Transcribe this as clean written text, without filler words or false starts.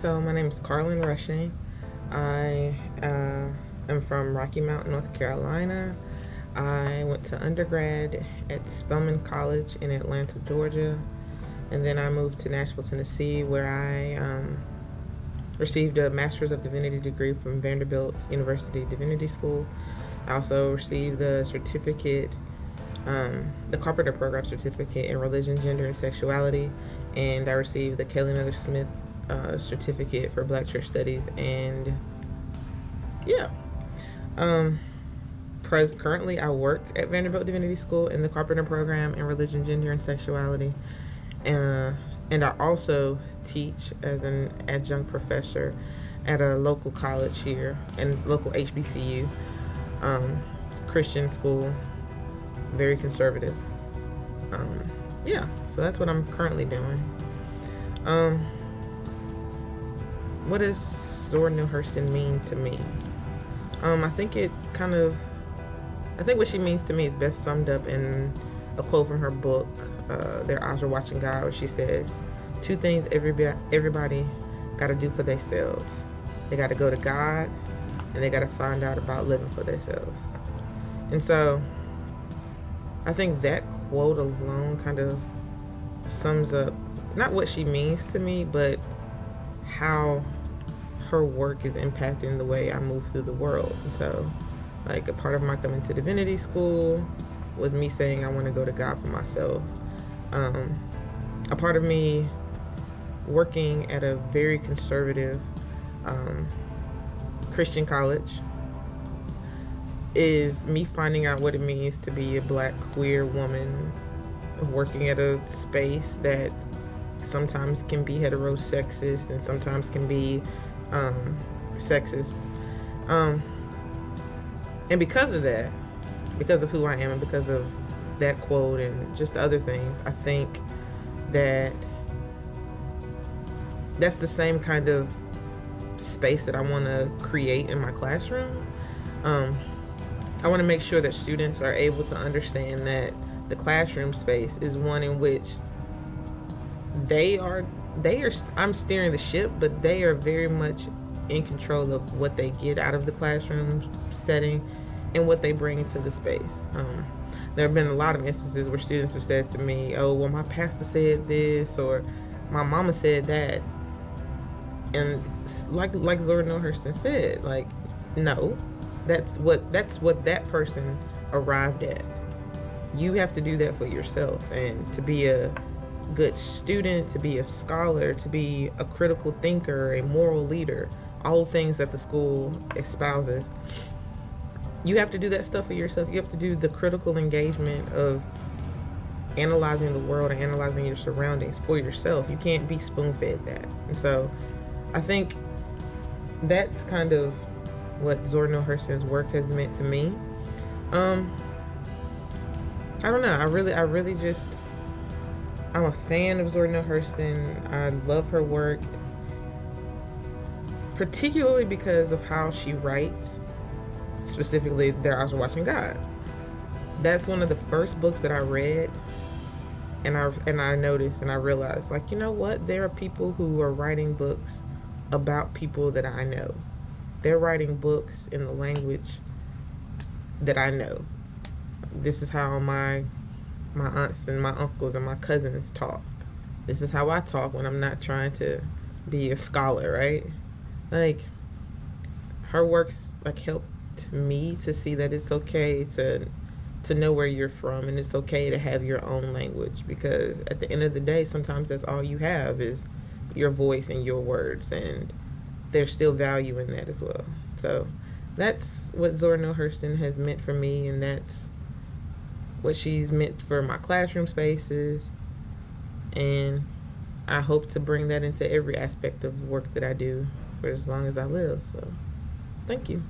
So my name is Carlin Rushing. I am from Rocky Mount, North Carolina. I went to undergrad at Spelman College in Atlanta, Georgia, and then I moved to Nashville, Tennessee, where I received a Master's of Divinity degree from Vanderbilt University Divinity School. I also received the Carpenter Program certificate in religion, gender, and sexuality, and I received the Kelly Miller Smith certificate for Black Church Studies, and yeah. Um, Currently, I work at Vanderbilt Divinity School in the Carpenter Program in religion, gender, and sexuality, uh, and I also teach as an adjunct professor at a local college here and local HBCU, Christian school, very conservative. Um, yeah, so that's what I'm currently doing. Um, what does Zora Neale Hurston mean to me? I think it kind of, I think what she means to me is best summed up in a quote from her book, Their Eyes Are Watching God, where she says, two things everybody got to do for themselves. They got to go to God, and they got to find out about living for themselves. And so I think that quote alone kind of sums up not what she means to me, but how her work is impacting the way I move through the world. And so, like, a part of my coming to divinity school was me saying I want to go to God for myself. A part of me working at a very conservative Christian college is me finding out what it means to be a Black queer woman working at a space that sometimes can be heterosexist and sometimes can be sexist. And because of that, because of who I am and because of that quote and just other things, I think that that's the same kind of space that I want to create in my classroom. I want to make sure that students are able to understand that the classroom space is one in which they are I'm steering the ship, but they are very much in control of what they get out of the classroom setting and what they bring into the space. There have been a lot of instances where students have said to me, oh, well, my pastor said this, or my mama said that. And like Zora Neale Hurston said, like, no, that's what that person arrived at. You have to do that for yourself, and to be a good student, to be a scholar, to be a critical thinker, a moral leader, all things that the school espouses. You have to do that stuff for yourself. You have to do the critical engagement of analyzing the world and analyzing your surroundings for yourself. You can't be spoon-fed that. And so I think that's kind of what Zora Neale Hurston's work has meant to me. I don't know. I really just, I'm a fan of Zora Neale Hurston. I love her work, particularly because of how she writes, specifically Their Eyes Are Watching God. That's one of the first books that I read, and I noticed and I realized, like, you know what? There are people who are writing books about people that I know. They're writing books in the language that I know. This is how my aunts and my uncles and my cousins talk. This is how I talk when I'm not trying to be a scholar, right? Like, her works like helped me to see that it's okay to know where you're from, and it's okay to have your own language, because at the end of the day, sometimes that's all you have is your voice and your words, and there's still value in that as well. So that's what Zora Neale Hurston has meant for me, and that's what she's meant for my classroom spaces, and I hope to bring that into every aspect of the work that I do for as long as I live. So thank you.